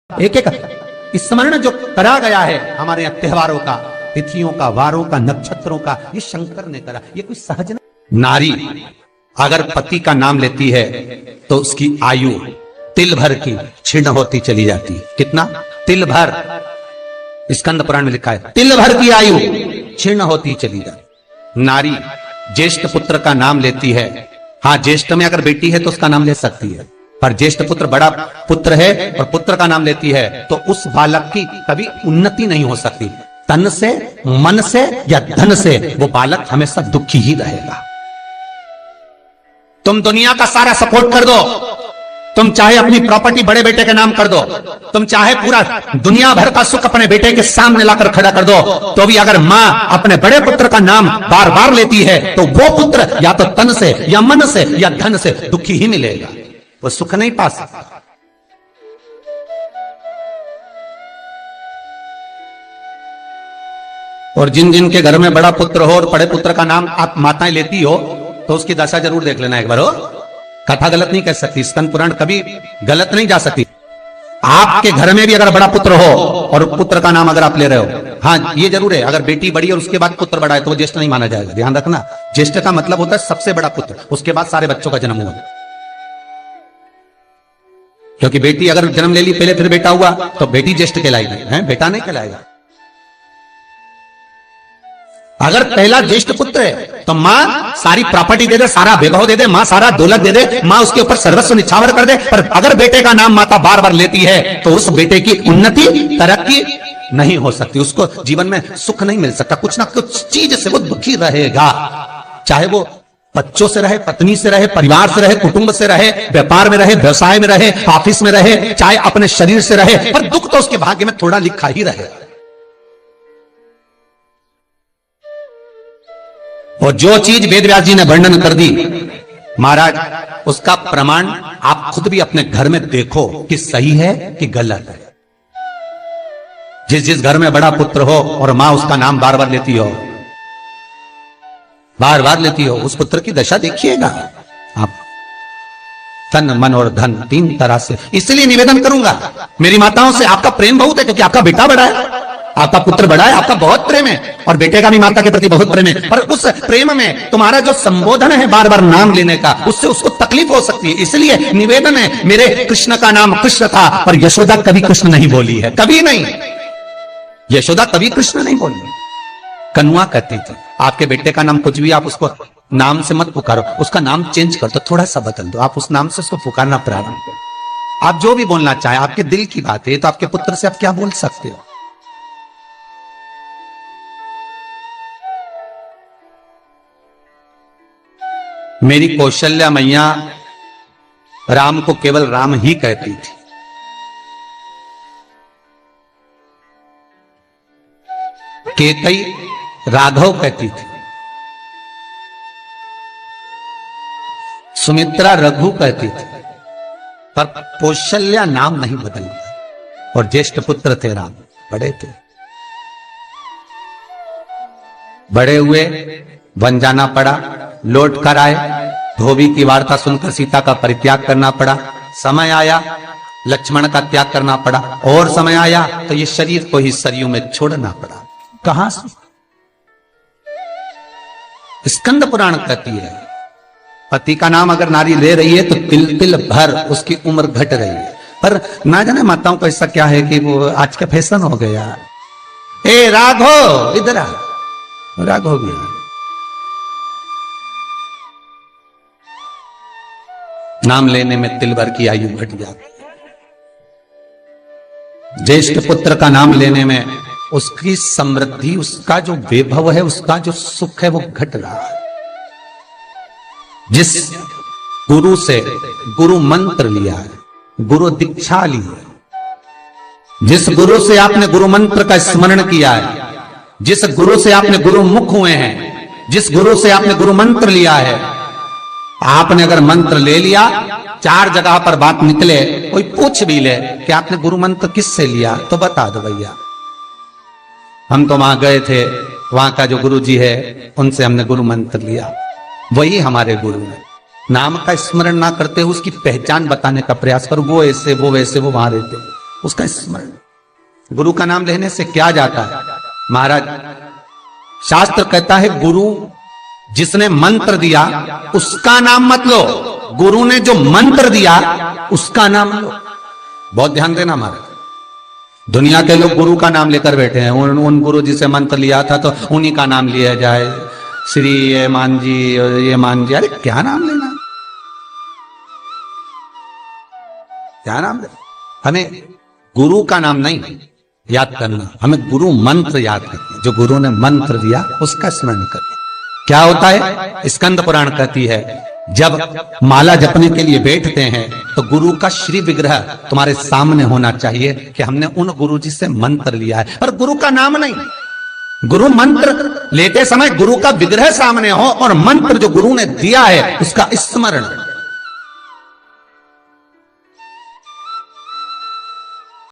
एक एक स्मरण जो करा गया है हमारे यहाँ त्योहारों का, तिथियों का, वारों का, नक्षत्रों का, ये शंकर ने करा। ये कोई सहज नहीं। नारी अगर पति का नाम लेती है तो उसकी आयु तिल भर की क्षीण होती चली जाती है। कितना? तिल भर। स्कंद पुराण में लिखा है तिल भर की आयु क्षीण होती चली जाती। नारी ज्येष्ठ पुत्र का नाम लेती है, हाँ ज्येष्ठ में अगर बेटी है तो उसका नाम ले सकती है, पर ज्येष्ठ पुत्र बड़ा पुत्र है और पुत्र का नाम लेती है तो उस बालक की कभी उन्नति नहीं हो सकती। तन से, मन से या धन से वो बालक हमेशा दुखी ही रहेगा। तुम दुनिया का सारा सपोर्ट कर दो, तुम चाहे अपनी प्रॉपर्टी बड़े बेटे के नाम कर दो, तुम चाहे पूरा दुनिया भर का सुख अपने बेटे के सामने लाकर खड़ा कर दो, तो भी अगर मां अपने बड़े पुत्र का नाम बार बार लेती है तो वो पुत्र या तो तन से या मन से या धन से दुखी ही मिलेगा, वो सुख नहीं पा सकता। और जिन जिन के घर में बड़ा पुत्र हो और बड़े पुत्र का नाम आप माताएं लेती हो तो उसकी दशा जरूर देख लेना एक बार। हो कथा गलत नहीं कह सकती, स्कंद पुराण कभी गलत नहीं जा सकती। आपके घर में भी अगर बड़ा पुत्र हो और पुत्र का नाम अगर आप ले रहे हो, हाँ ये जरूर है, अगर बेटी बड़ी और उसके बाद पुत्र बड़ा है तो वो ज्येष्ठ नहीं माना जाएगा। ध्यान रखना, ज्येष्ठ का मतलब होता है सबसे बड़ा पुत्र, उसके बाद सारे बच्चों का जन्म हुआ। क्योंकि बेटी अगर जन्म ले ली पहले फिर बेटा हुआ तो बेटी ज्येष्ठ कहलाएगी, है बेटा नहीं कहलाएगा। अगर पहला ज्येष्ठ पुत्र है तो मां सारी प्रॉपर्टी दे दे, सारा वैभव दे दे, मां सारा दौलत दे दे, मां उसके ऊपर सर्वस्व निछावर कर दे, पर अगर बेटे का नाम माता बार बार लेती है तो उस बेटे की उन्नति, तरक्की नहीं हो सकती, उसको जीवन में सुख नहीं मिल सकता, कुछ ना कुछ चीज से वो दुखी रहेगा। चाहे वो बच्चों से रहे, पत्नी से रहे, परिवार से रहे, कुटुंब से रहे, व्यापार में रहे, व्यवसाय में रहे, ऑफिस में रहे, चाहे अपने शरीर से रहे, पर दुख तो उसके भाग्य में थोड़ा लिखा ही रहे। और जो चीज वेद व्यास जी ने वर्णन कर दी महाराज, उसका प्रमाण आप खुद भी अपने घर में देखो कि सही है कि गलत है। जिस जिस घर में बड़ा पुत्र हो और मां उसका नाम बार बार लेती हो, बार बार लेती हो, उस पुत्र की दशा देखिएगा आप। तन, मन और धन तीन तरह से। इसलिए निवेदन करूंगा मेरी माताओं से, आपका प्रेम बहुत है क्योंकि आपका बेटा बड़ा है, आपका पुत्र बड़ा है, आपका बहुत प्रेम है और बेटे का भी माता के प्रति बहुत प्रेम है, पर उस प्रेम में तुम्हारा जो संबोधन है बार बार नाम लेने का, उससे उसको तकलीफ हो सकती है। इसलिए निवेदन है, मेरे कृष्ण का नाम कृष्ण था पर यशोदा कभी कृष्ण नहीं बोली है, कभी नहीं, यशोदा कभी कृष्ण नहीं बोली। कनुआ कहती थी आपके बेटे का नाम कुछ भी आप उसको नाम से मत पुकारो, उसका नाम चेंज कर दो, थोड़ा सा बदल दो, आप उस नाम से उसको पुकारना प्रारंभ करो। आप जो भी बोलना चाहे, आपके दिल की बात है, तो आपके पुत्र से आप क्या बोल सकते हो। मेरी कौशल्या मैया राम को केवल राम ही कहती थी। केकई राघव कहती थी, सुमित्रा रघु कहती थी, पर कौशल्या नाम नहीं बदला। और ज्येष्ठ पुत्र थे राम, बड़े थे, बड़े हुए, वन जाना पड़ा, लौट कर आए, धोबी की वार्ता सुनकर सीता का परित्याग करना पड़ा, समय आया लक्ष्मण का त्याग करना पड़ा, और समय आया तो ये शरीर को ही सरयू में छोड़ना पड़ा। कहां से? स्कंद पुराण कहती है पति का नाम अगर नारी ले रही है तो तिल तिल भर उसकी उम्र घट रही है। पर ना जाने माताओं को ऐसा क्या है कि वो आज का फैशन हो गया, ए राघव इधर आ, राघव भी नाम लेने में तिल भर की आयु घट जाती है। ज्येष्ठ पुत्र का नाम लेने में उसकी समृद्धि, उसका जो वैभव है, उसका जो सुख है वो घट रहा है। जिस गुरु से गुरु मंत्र लिया है, गुरु दीक्षा ली है, जिस गुरु से आपने गुरु मंत्र का स्मरण किया है, जिस गुरु से आपने गुरु मुख हुए हैं, जिस गुरु से आपने गुरु मंत्र लिया है, आपने अगर मंत्र ले लिया, चार जगह पर बात निकले, कोई पूछ भी ले कि आपने गुरु मंत्र किससे लिया, तो बता दो भैया हम तो वहां गए थे, वहां का जो गुरु जी है उनसे हमने गुरु मंत्र लिया, वही हमारे गुरु है। नाम का स्मरण ना करते हुए उसकी पहचान बताने का प्रयास करो, वो ऐसे वो वैसे वो वहां रहते, उसका स्मरण। गुरु का नाम लेने से क्या जाता है महाराज? शास्त्र कहता है गुरु जिसने मंत्र दिया उसका नाम मत लो, गुरु ने जो मंत्र दिया उसका नाम लो। बहुत ध्यान देना महाराज, दुनिया के लोग गुरु का नाम लेकर बैठे हैं। उन गुरु जी से मंत्र लिया था तो उन्हीं का नाम लिया जाए, श्री ये मान जी, ये मान जी। अरे क्या नाम लेना, क्या नाम लेना? हमें गुरु का नाम नहीं याद करना, हमें गुरु मंत्र याद करना। जो गुरु ने मंत्र दिया उसका स्मरण करना। क्या होता है? स्कंद पुराण कहती है जब माला जपने के लिए बैठते हैं तो गुरु का श्री विग्रह तुम्हारे सामने होना चाहिए कि हमने उन गुरु जी से मंत्र लिया है, पर गुरु का नाम नहीं। गुरु मंत्र लेते समय गुरु का विग्रह सामने हो और मंत्र जो गुरु ने दिया है उसका स्मरण।